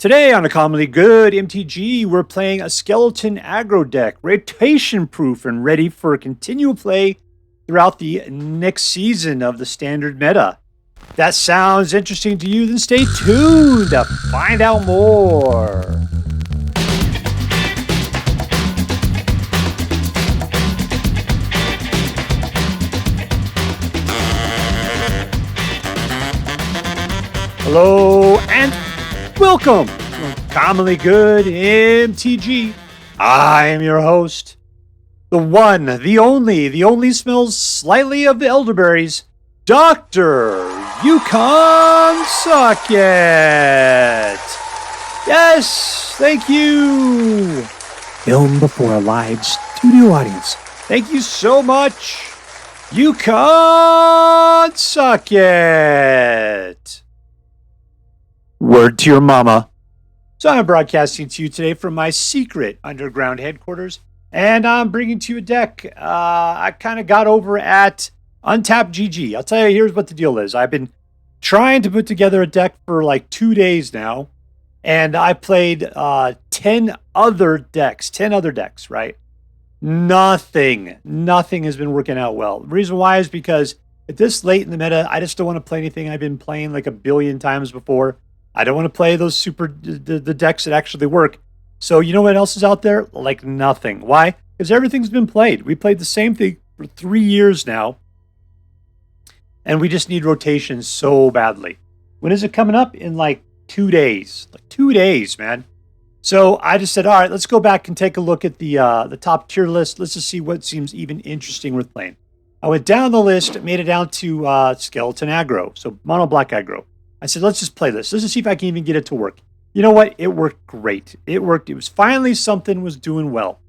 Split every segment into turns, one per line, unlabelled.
Today on a commonly good MTG, we're playing a skeleton aggro deck, rotation proof and ready for continual play throughout the next season of the standard meta. If that sounds interesting to you, then stay tuned to find out more. Hello and welcome to Commonly Good MTG. I am your host, the one, the only smells slightly of the elderberries, Dr. Yukon SuckIt. Yes, thank you. Film before a live studio audience. Thank you so much, Yukon SuckIt. Word to your mama. So I'm broadcasting to you today from my secret underground headquarters, and I'm bringing to you a deck I kind of got over at Untapped GG. I'll tell you, here's what the deal is. I've been trying to put together a deck for like 2 days now, and I played 10 other decks, right? Nothing has been working out well. The reason why is because at this late in the meta, I just don't want to play anything I've been playing like a billion times before. I don't want to play those the decks that actually work. So you know what else is out there? Like nothing. Why? Because everything's been played. We played the same thing for 3 years now. And we just need rotation so badly. When is it coming up? In like 2 days. Like 2 days, man. So I just said, all right, let's go back and take a look at the top tier list. Let's just see what seems even interesting worth playing. I went down the list, made it down to skeleton aggro. So mono black aggro. I said, let's just play this. Let's just see if I can even get it to work. You know what? It worked great. It worked. It was finally something was doing well.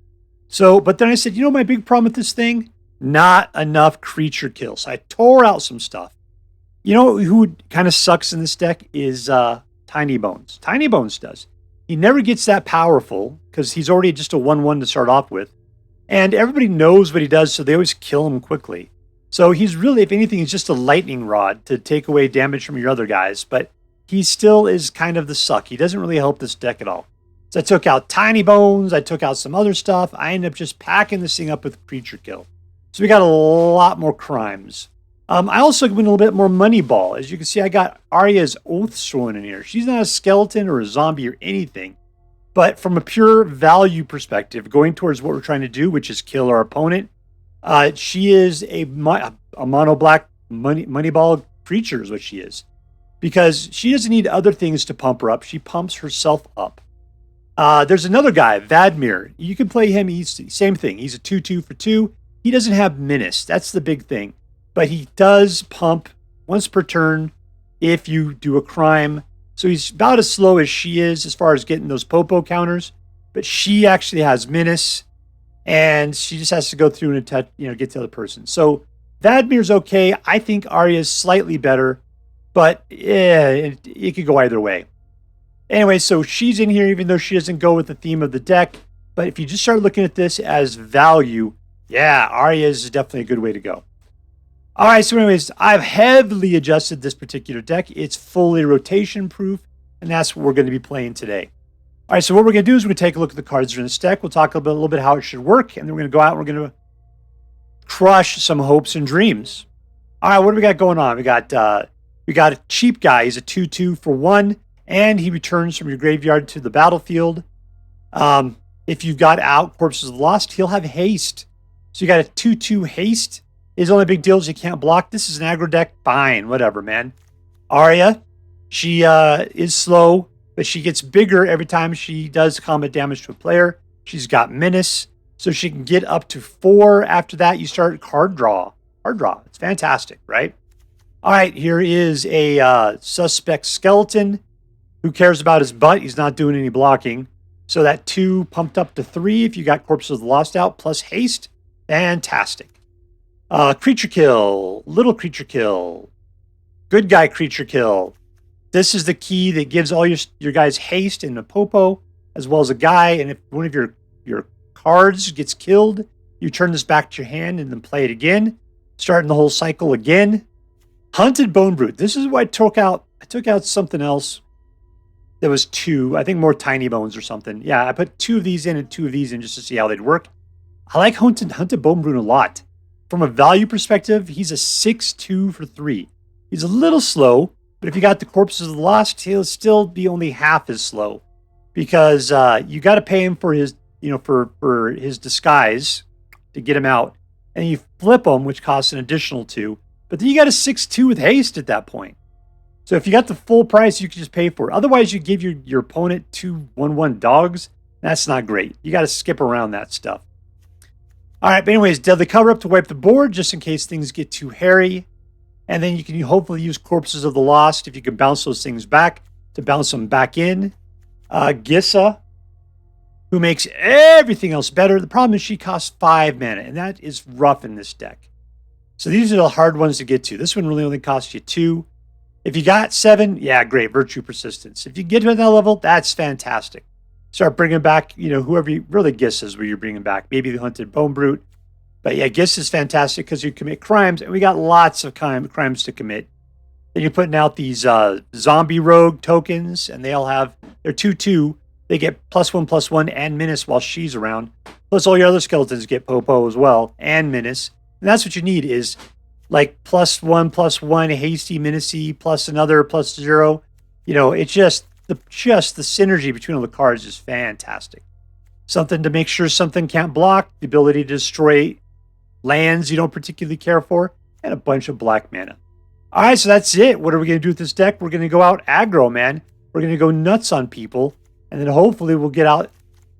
So, but then I said, you know my big problem with this thing? Not enough creature kills. I tore out some stuff. You know who kind of sucks in this deck is Tiny Bones. Tiny Bones does. He never gets that powerful because he's already just a 1/1 to start off with. And everybody knows what he does, so they always kill him quickly. So he's really, if anything, he's just a lightning rod to take away damage from your other guys. But he still is kind of the suck. He doesn't really help this deck at all. So I took out Tiny Bones. I took out some other stuff. I ended up just packing this thing up with creature kill. So we got a lot more crimes. I also went a little bit more Moneyball. As you can see, I got Arya's Oathsworn in here. She's not a skeleton or a zombie or anything. But from a pure value perspective, going towards what we're trying to do, which is kill our opponent, she is a mono black Moneyball creature is what she is. Because she doesn't need other things to pump her up. She pumps herself up. There's another guy, Vadmir. You can play him easy. Same thing. He's a 2/2 for 2. He doesn't have menace. That's the big thing. But he does pump once per turn if you do a crime. So he's about as slow as she is as far as getting those popo counters. But she actually has menace. And she just has to go through and get the other person. So Vadmir's okay. I think Arya's slightly better. But it could go either way. Anyway, so she's in here even though she doesn't go with the theme of the deck. But if you just start looking at this as value, yeah, Arya is definitely a good way to go. All right, so anyways, I've heavily adjusted this particular deck. It's fully rotation proof, and that's what we're going to be playing today. All right, so what we're going to do is we're going to take a look at the cards that are in this deck. We'll talk a little bit how it should work, and then we're going to go out and we're going to crush some hopes and dreams. All right, what do we got going on? We got a cheap guy. He's a 2/2 for 1, and he returns from your graveyard to the battlefield. If you've got out Corpses of the Lost, he'll have haste. So you got a 2/2 haste. His only big deal is you can't block. This is an aggro deck. Fine, whatever, man. Arya, she is slow, but she gets bigger every time she does combat damage to a player. She's got menace, so she can get up to 4. After that, you start card draw. It's fantastic, right? All right, here is a suspect skeleton. Who cares about his butt? He's not doing any blocking. So that 2 pumped up to 3 if you got Corpses of the Lost out, plus haste. Fantastic. Creature kill, little creature kill, good guy creature kill. This is the key that gives all your guys haste and a popo, as well as a guy. And if one of your cards gets killed, you turn this back to your hand and then play it again, starting the whole cycle again. Hunted Bonebrute. This is what I took out. I took out something else. There was 2, I think more tiny bones or something. Yeah, I put 2 of these in and 2 of these in just to see how they'd work. I like Hunted Bonebrute a lot. From a value perspective, he's a 6/2 for 3. He's a little slow, but if you got the Corpses of the Lost, he'll still be only half as slow. Because you got to pay him for his, for his disguise to get him out. And you flip him, which costs an additional 2. But then you got a 6/2 with haste at that point. So if you got the full price, you can just pay for it. Otherwise, you give your opponent 2 1/1 dogs. That's not great. You got to skip around that stuff. All right, but anyways, Deadly Cover-Up to wipe the board just in case things get too hairy. And then you can hopefully use Corpses of the Lost if you can bounce those things back to bounce them back in. Gisa, who makes everything else better. The problem is she costs 5 mana, and that is rough in this deck. So these are the hard ones to get to. This one really only costs you 2. If you got 7, yeah, great. Virtue Persistence. If you get to that level, that's fantastic. Start bringing back, whoever you really Gisa is where you're bringing back. Maybe the Hunted Bonebrute. But yeah, Gisa is fantastic because you commit crimes, and we got lots of crimes to commit. Then you're putting out these zombie rogue tokens, and they're 2/2. They get +1/+1 and menace while she's around. Plus all your other skeletons get Popo as well, and menace. And that's what you need is like +1/+1 hasty menacey plus another +0. It's just the synergy between all the cards is fantastic. Something to make sure something can't block, the ability to destroy lands you don't particularly care for, and a bunch of black mana. All right, so that's it. What are we going to do with this deck? We're going to go out aggro, man. We're going to go nuts on people, and then hopefully we'll get out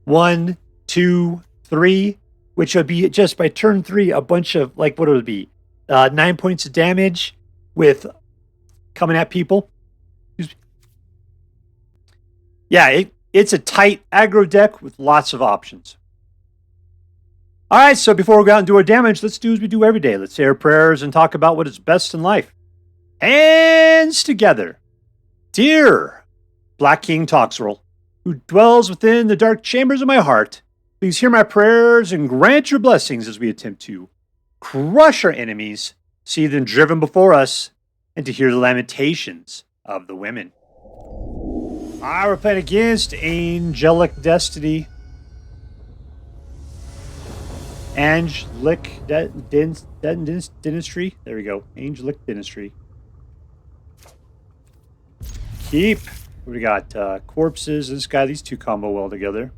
1, 2, 3, which would be just by turn 3 a bunch of, what would it be? 9 points of damage with coming at people. Yeah, it's a tight aggro deck with lots of options. All right, so before we go out and do our damage, let's do as we do every day. Let's say our prayers and talk about what is best in life. Hands together. Dear Black King Toxrill, who dwells within the dark chambers of my heart, please hear my prayers and grant your blessings as we attempt to crush our enemies, see them driven before us, and to hear the lamentations of the women. We're playing against Angelic Destiny. Angelic Dentistry. There we go. Angelic Dentistry. Keep. We got corpses. This guy, these two combo well together.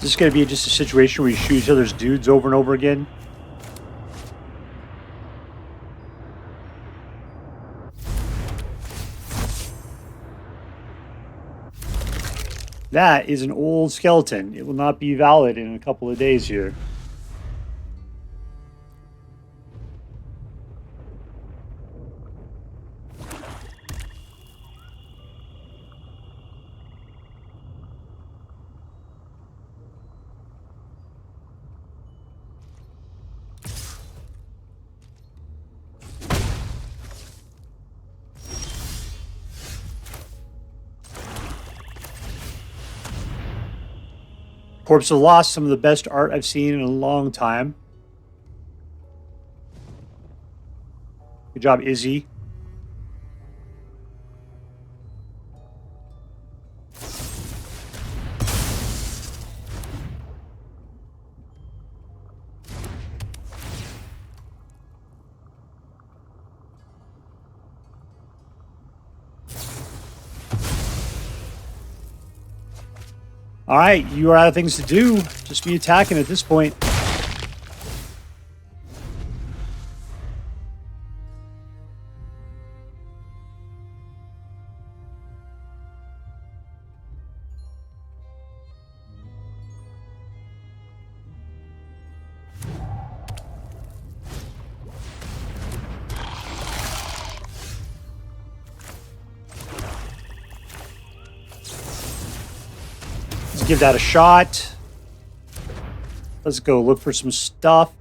This is going to be just a situation where you shoot each other's dudes over and over again. That is an old skeleton. It will not be valid in a couple of days here. Corpse of Lost, some of the best art I've seen in a long time. Good job, Izzy. All right, you are out of things to do. Just be attacking at this point. Give that a shot. Let's go look for some stuff.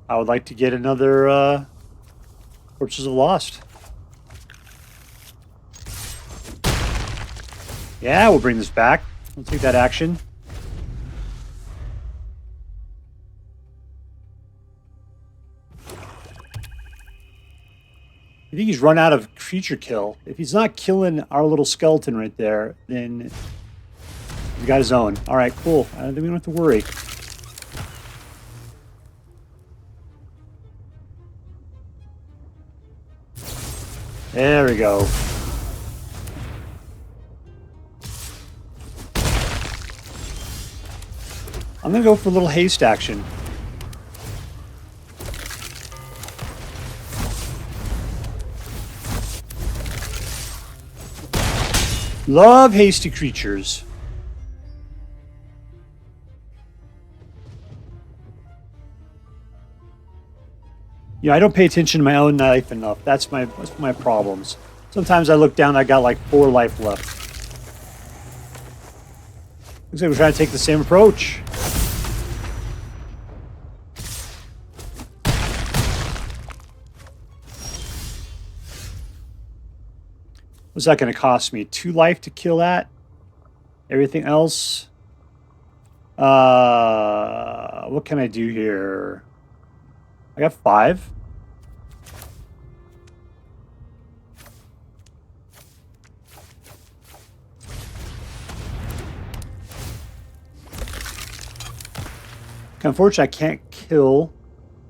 I would like to get another Fortress of Lost. Yeah, we'll bring this back. We'll take that action. I think he's run out of creature kill. If he's not killing our little skeleton right there, then he's got his own. All right, cool. I don't think we don't have to worry. There we go. I'm going to go for a little haste action. Love hasty creatures. Yeah, I don't pay attention to my own life enough. That's my problems. Sometimes I look down, I got like 4 life left. Looks like we're trying to take the same approach. What's that going to cost me? 2 life to kill that? Everything else? What can I do here? I got 5. Unfortunately, I can't kill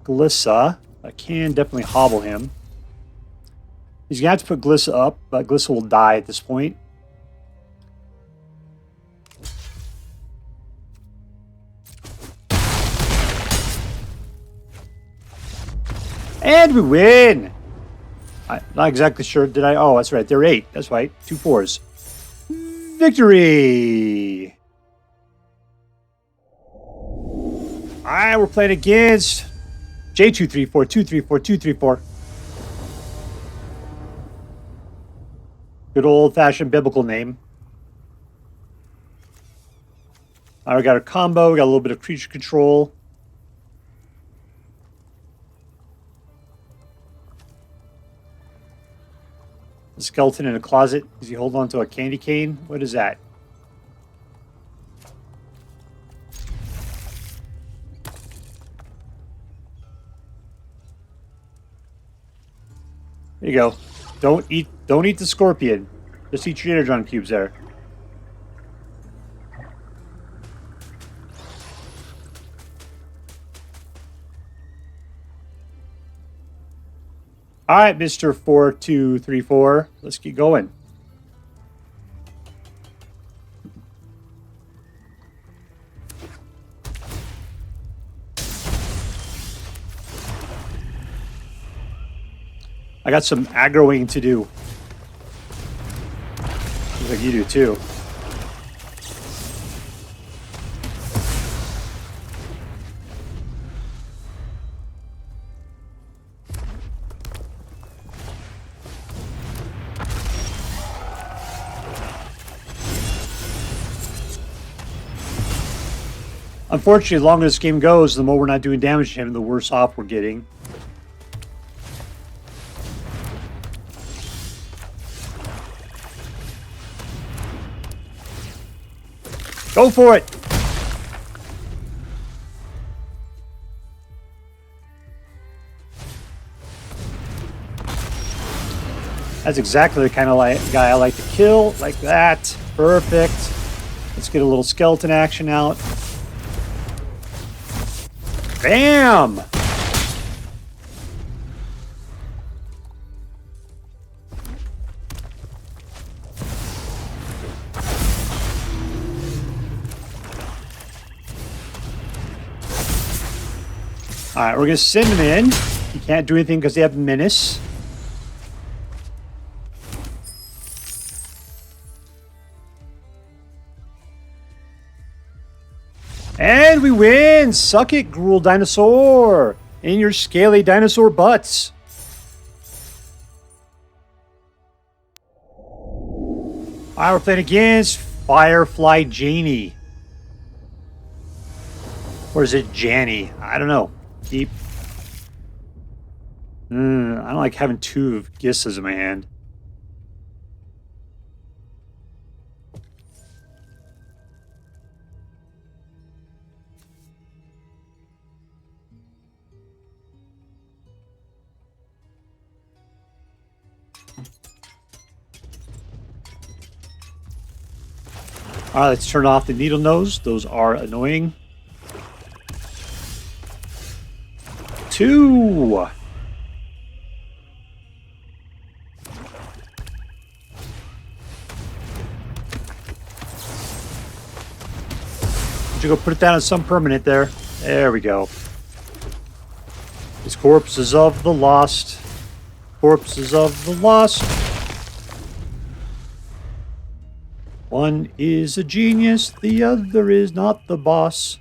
Gisa. I can definitely hobble him. He's going to have to put Gisa up, but Gisa will die at this point. And we win! I'm not exactly sure. Did I? Oh, that's right. They're 8. That's right. 2 4s. Victory! Alright, we're playing against J234, 234, 234. Good old-fashioned biblical name. Alright, we got our combo. We got a little bit of creature control. A skeleton in a closet. Does he hold on to a candy cane? What is that? There you go. Don't eat the scorpion. Just eat your energon cubes there. All right, Mr. 4234. Let's get going. I got some aggroing to do. Seems like you do too. Unfortunately, the longer this game goes, the more we're not doing damage to him, the worse off we're getting. Go for it! That's exactly the kind of guy I like to kill. Like that. Perfect. Let's get a little skeleton action out. Bam! Alright, we're going to send him in. He can't do anything because they have Menace. And we win! Suck it, Gruul dinosaur! In your scaly dinosaur butts. Alright, we're playing against FireflyJani. Or is it Jani? I don't know. Deep. I don't like having two of Gisas in my hand. All right, let's turn off the needle nose. Those are annoying. 2. You go put it down on some permanent there. There we go. It's corpses of the lost. Corpses of the lost. One is a genius, the other is not the boss.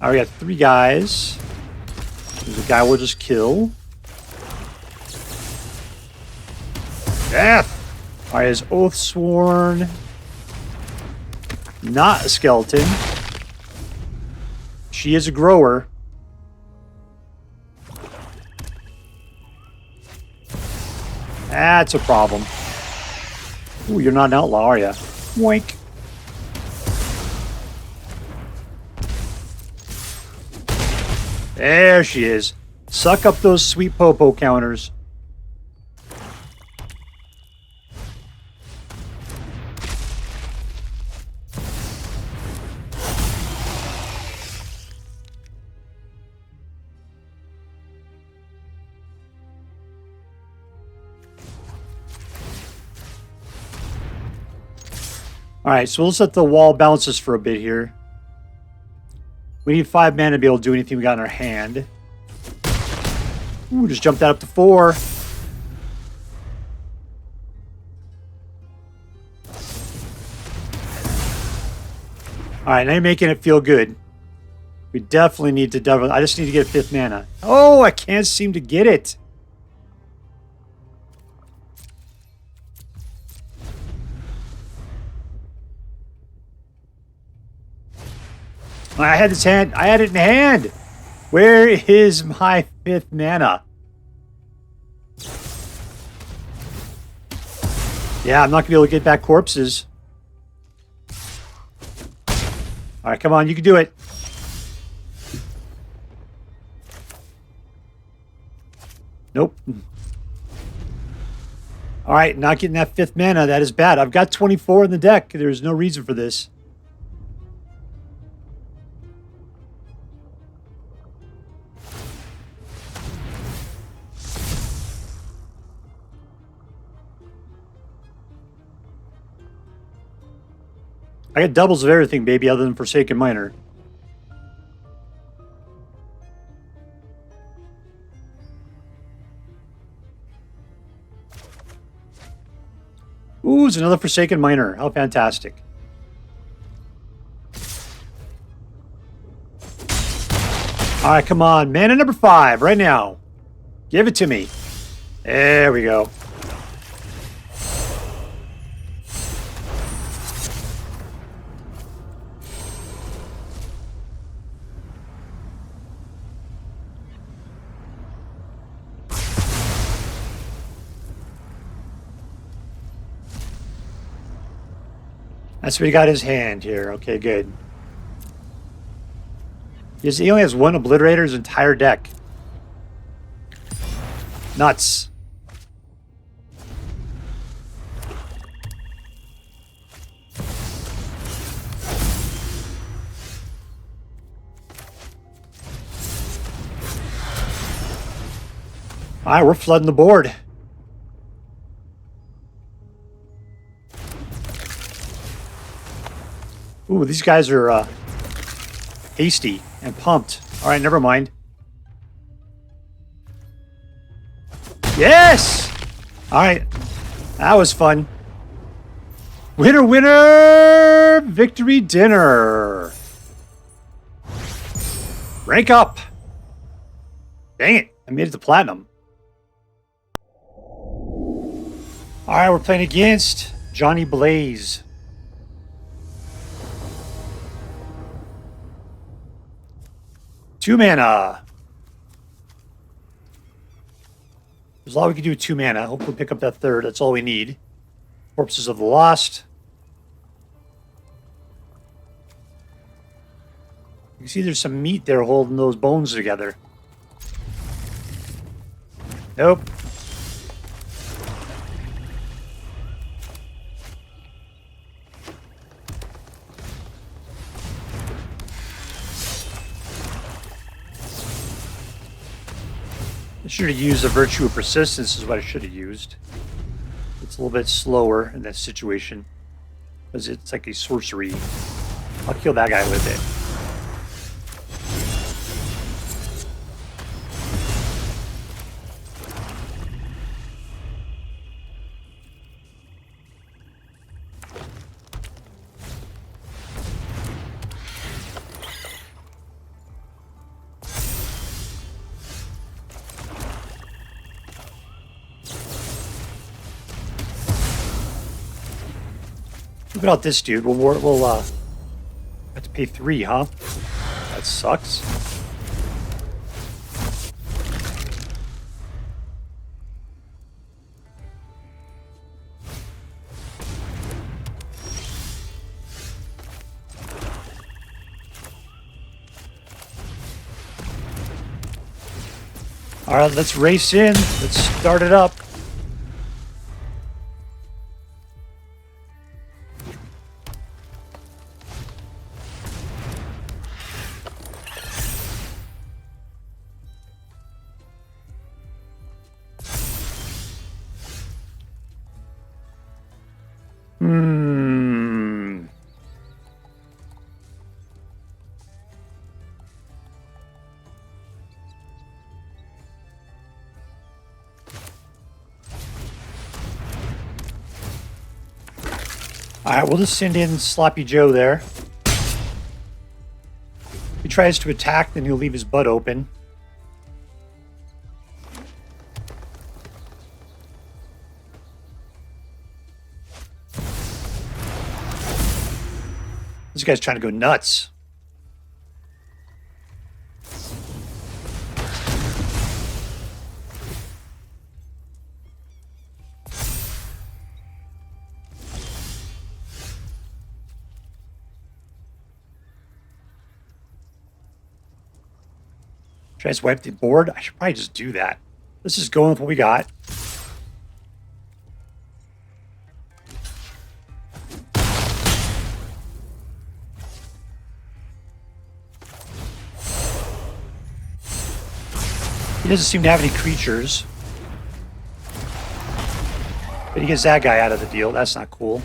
All right, we got 3 guys. There's a guy we'll just kill. Death! All right, is Oathsworn. Not a skeleton. She is a grower. That's a problem. Ooh, you're not an outlaw, are you? Wink. There she is. Suck up those sweet popo counters. All right, so let's let the wall bounce us for a bit here. We need 5 mana to be able to do anything we got in our hand. Ooh, just jumped that up to 4. All right, now you're making it feel good. We definitely need to double. I just need to get 5th mana. Oh, I can't seem to get it. I had this hand. I had it in hand. Where is my 5th mana? Yeah, I'm not gonna be able to get back corpses. All right, come on, you can do it. Nope. All right, not getting that 5th mana. That is bad. I've got 24 in the deck. There's no reason for this. I got doubles of everything, baby, other than Forsaken Miner. Ooh, it's another Forsaken Miner. How fantastic. All right, come on. Mana number 5 right now. Give it to me. There we go. That's what he got his hand here. Okay, good. He only has 1 Obliterator his entire deck. Nuts. All right, we're flooding the board. Ooh, these guys are hasty and pumped. All right, never mind. Yes! All right, that was fun. Winner, winner! Victory dinner. Rank up. Dang it, I made it to platinum. All right, we're playing against JohnnyBlaze. Two mana. There's a lot we can do with 2 mana. Hopefully pick up that third. That's all we need. Corpses of the Lost. You can see there's some meat there holding those bones together. Nope. I should have used the Virtue of Persistence is what I should have used. It's a little bit slower in that situation. Because it's like a sorcery. I'll kill that guy with it. Look at this dude. We'll have to pay 3, huh? That sucks. All right, let's race in. Let's start it up. Alright, we'll just send in Sloppy Joe there. If he tries to attack, then he'll leave his butt open. This guy's trying to go nuts. Should I just wipe the board? I should probably just do that. Let's just go with what we got. He doesn't seem to have any creatures. But he gets that guy out of the deal. That's not cool.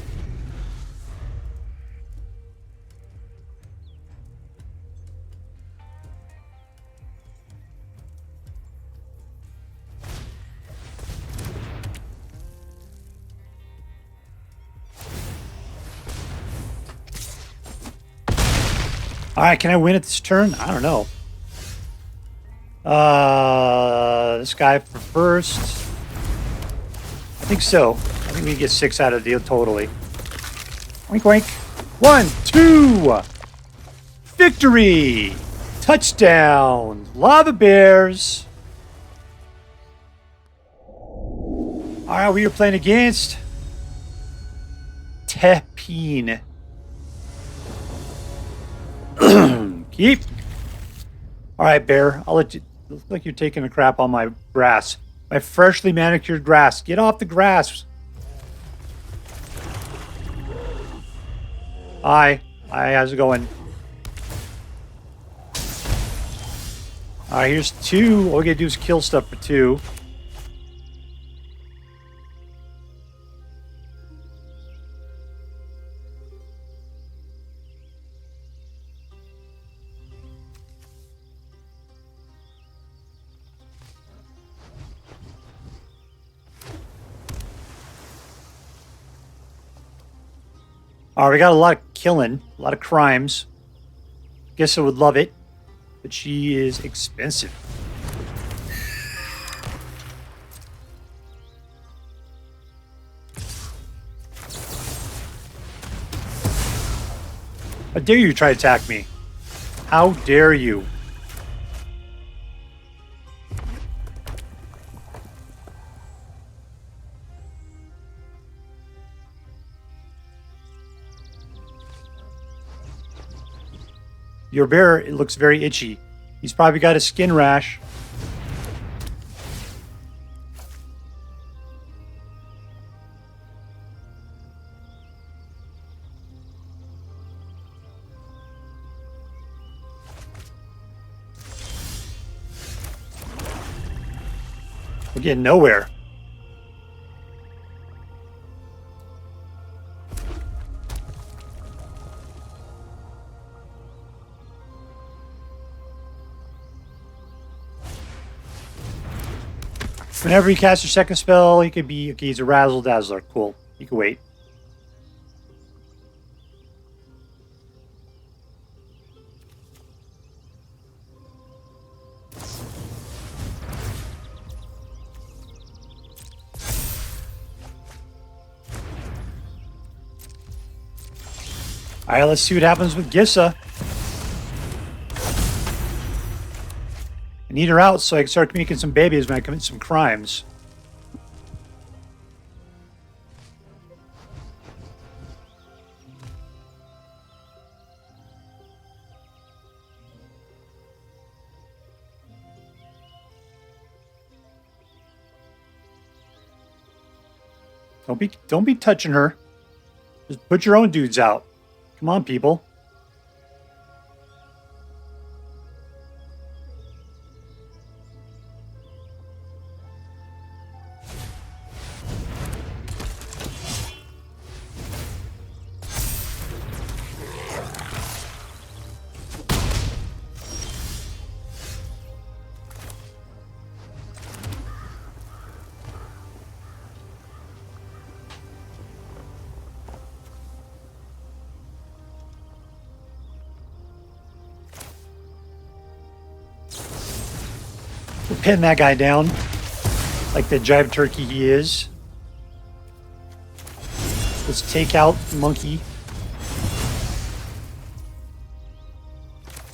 Alright, can I win at this turn? I don't know. This guy for first. I think so. I think we can get 6 out of the deal totally. Wink, wink. 1, 2. Victory! Touchdown! Lava Bears! Alright, we are playing against tehpein. Keep. Alright, Bear. I'll let you. Looks like you're taking a crap on my grass. My freshly manicured grass. Get off the grass. Hi. Hi, how's it going? Alright, here's 2. All we gotta do is kill stuff for 2. Alright, we got a lot of killing, a lot of crimes. Guess I would love it, but she is expensive. How dare you try to attack me? How dare you? Your bear, it looks very itchy. He's probably got a skin rash. We're getting nowhere. Whenever he casts your second spell, he could be... Okay, he's a Razzle Dazzler. Cool. He can wait. Alright, let's see what happens with Gisa. I need her out so I can start making some babies when I commit some crimes. Don't be touching her. Just put your own dudes out. Come on, people. We'll pin that guy down like the jive turkey he is. Let's take out Monkey.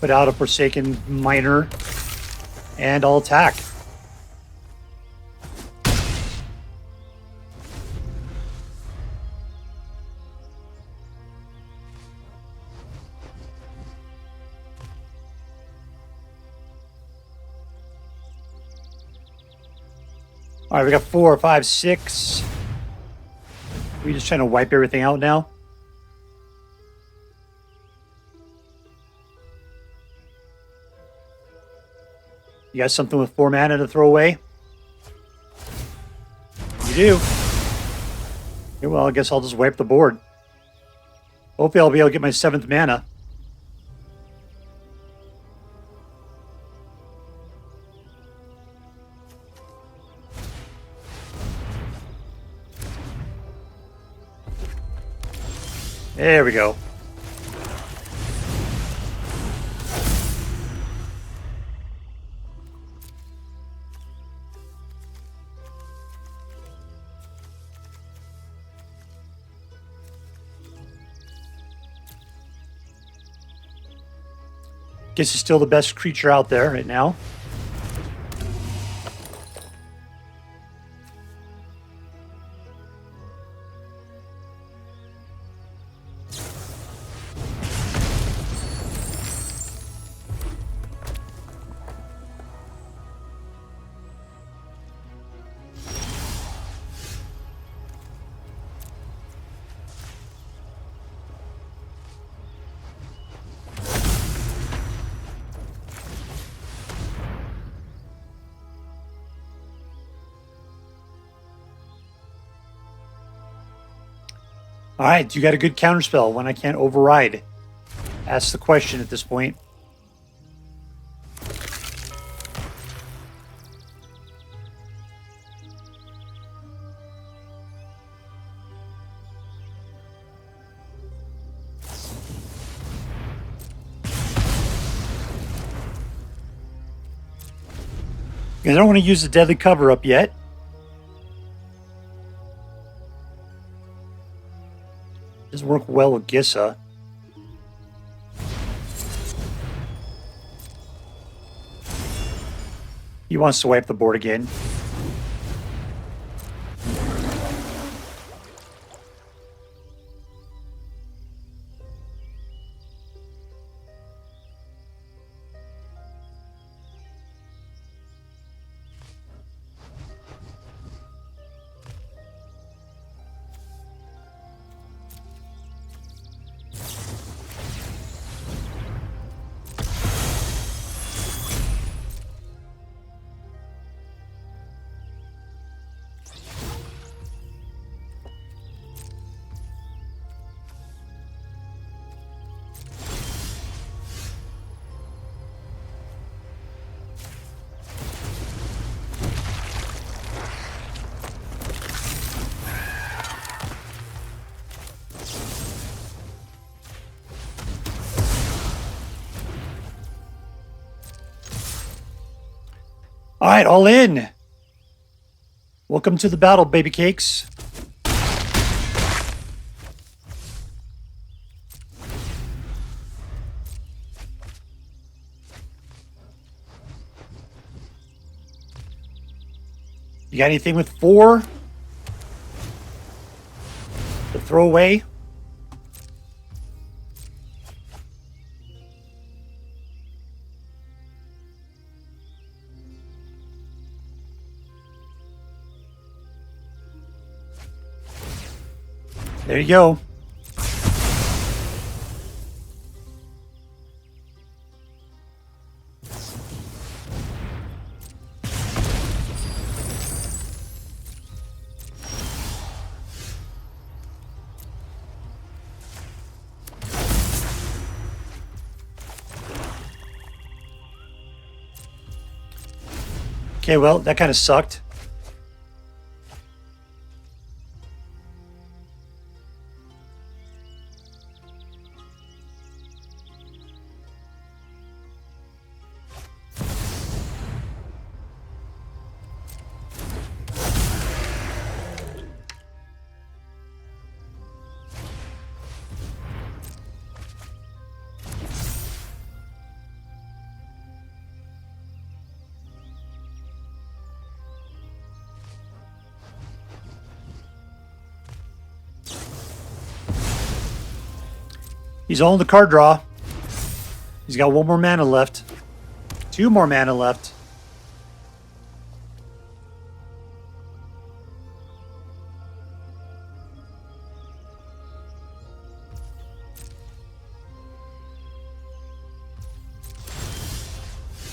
Put out a Forsaken Miner. And I'll attack. All right, we got 4, 5, 6. We just trying to wipe everything out now. You got something with 4 mana to throw away? You do. Okay, well, I guess I'll just wipe the board. Hopefully I'll be able to get my 7th mana. There we go. Guess he's still the best creature out there right now. All right, you got a good counterspell when I can't override? That's the question at this point. I don't want to use the deadly cover up yet. Doesn't work well with Gisa. He wants to wipe the board again. All right, all in. Welcome to the battle, baby cakes. You got anything with 4 to throw away? There you go. Okay, well, that kind of sucked. He's on the card draw. He's got 1 more mana left. 2 more mana left.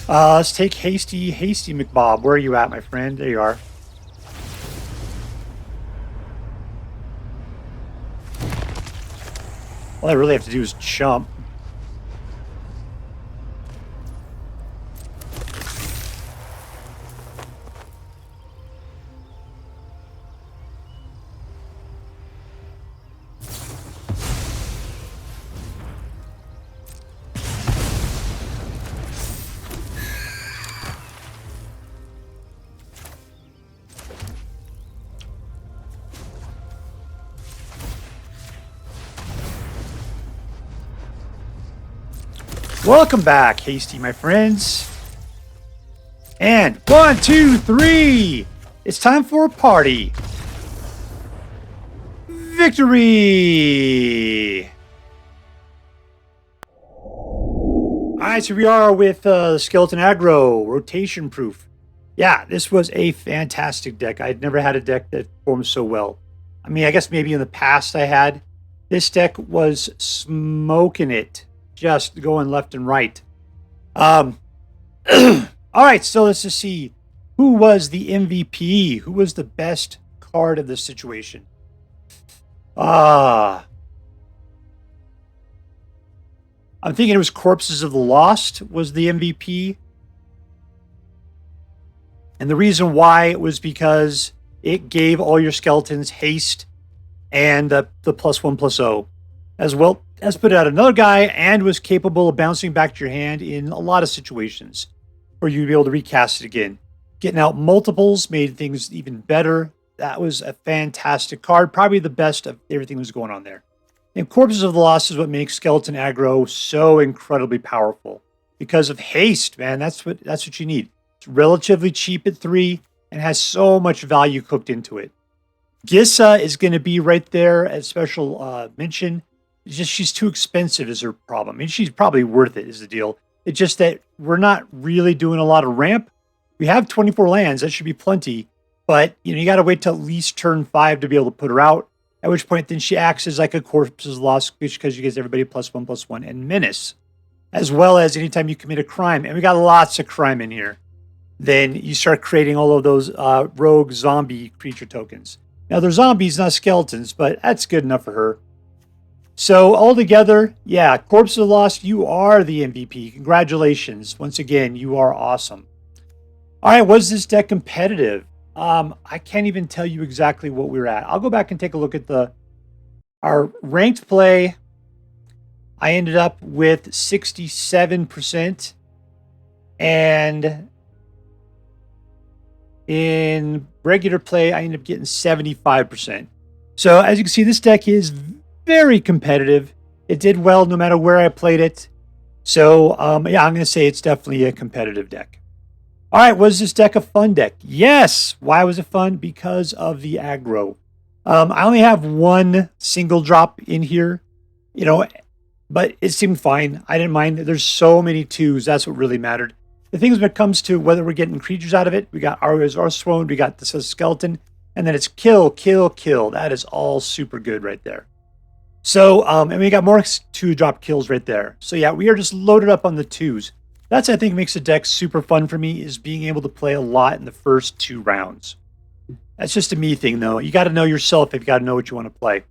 Let's take Hasty McBob. Where are you at, my friend? There you are. All I really have to do is chump. Welcome back, Hasty, my friends. And 1, 2, 3. It's time for a party. Victory! Alright, so we are with Skeleton Aggro, rotation proof. Yeah, this was a fantastic deck. I'd never had a deck that performed so well. I mean, I guess maybe in the past I had. This deck was smoking it. Just going left and right. All right, so let's just see. Who was the MVP? Who was the best card of the situation? I'm thinking it was Corpses of the Lost was the MVP. And the reason why it was because it gave all your skeletons haste and the +1/+0. As well as put out another guy and was capable of bouncing back to your hand in a lot of situations for you to be able to recast it again. Getting out multiples made things even better. That was a fantastic card. Probably the best of everything that was going on there. And Corpses of the Lost is what makes Skeleton Aggro so incredibly powerful. Because of haste, man. That's what you need. It's relatively cheap at 3 and has so much value cooked into it. Gisa is going to be right there as special mention. It's just she's too expensive is her problem. I mean, she's probably worth it is the deal. It's just that we're not really doing a lot of ramp. We have 24 lands. That should be plenty. But, you got to wait till at least turn 5 to be able to put her out. At which point, then she acts as like a Corpse's Lost, because you gives everybody +1/+1 and menace. As well as anytime you commit a crime. And we got lots of crime in here. Then you start creating all of those rogue zombie creature tokens. Now, they're zombies, not skeletons, but that's good enough for her. So, altogether, yeah, Corpse of the Lost, you are the MVP. Congratulations. Once again, you are awesome. All right, was this deck competitive? I can't even tell you exactly what we were at. I'll go back and take a look at our ranked play. I ended up with 67%. And in regular play, I ended up getting 75%. So as you can see, this deck is very competitive. It did well no matter where I played it. So, yeah, I'm going to say it's definitely a competitive deck. All right, was this deck a fun deck? Yes. Why was it fun? Because of the aggro. I only have one single drop in here, but it seemed fine. I didn't mind. There's so many 2s. That's what really mattered. The things when it comes to whether we're getting creatures out of it, we got Ayara's Oathsworn, we got the skeleton, and then it's kill, kill, kill. That is all super good right there. So, and we got more 2-drop kills right there. So yeah, we are just loaded up on the 2s. That's, I think, makes the deck super fun for me, is being able to play a lot in the first 2 rounds. That's just a me thing, though. You got to know yourself if you got to know what you want to play.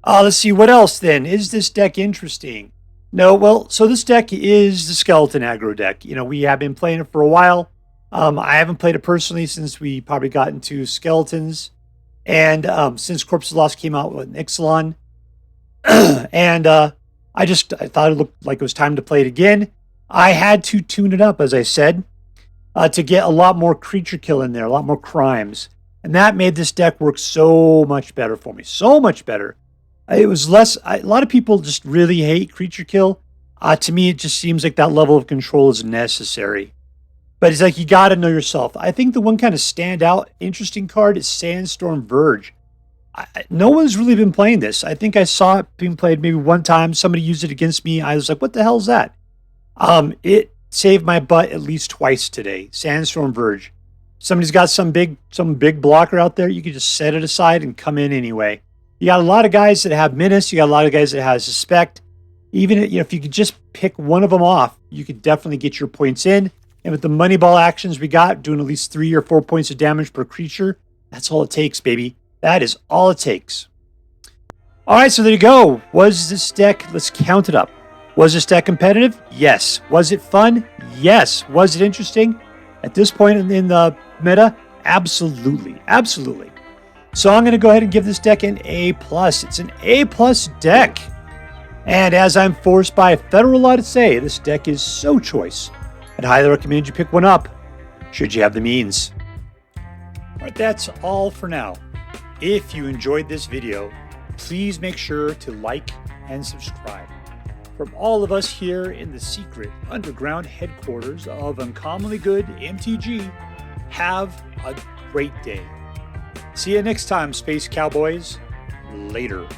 Let's see, what else, then? Is this deck interesting? No, well, so this deck is the skeleton aggro deck. We have been playing it for a while. I haven't played it personally since we probably got into skeletons. And since Corpse of the Lost came out with an Ixalan. And I thought it looked like it was time to play it again. I had to tune it up, as I said, to get a lot more creature kill in there, a lot more crimes. And that made this deck work so much better for me. So much better. It was less... a lot of people just really hate creature kill. To me, it just seems like that level of control is necessary. But it's like, you got to know yourself. I think the one kind of standout, interesting card is Sandstorm Verge. No one's really been playing this. I think I saw it being played maybe one time. Somebody used it against me. I was like, what the hell is that? It saved my butt at least twice today. Sandstorm Verge. Somebody's got some big blocker out there. You can just set it aside and come in anyway. You got a lot of guys that have menace. You got a lot of guys that have suspect. Even if you could just pick one of them off, you could definitely get your points in. And with the money ball actions we got, doing at least 3 or 4 points of damage per creature, that's all it takes, baby. That is all it takes. All right, so there you go. Was this deck, let's count it up. Was this deck competitive? Yes. Was it fun? Yes. Was it interesting? At this point in the meta, absolutely. Absolutely. So I'm going to go ahead and give this deck an A+. It's an A+ deck. And as I'm forced by federal law to say, this deck is so choice. I'd highly recommend you pick one up, should you have the means. All right, that's all for now. If you enjoyed this video, please make sure to like and subscribe. From all of us here in the secret underground headquarters of Uncommonly Good MTG, have a great day. See you next time, Space Cowboys. Later.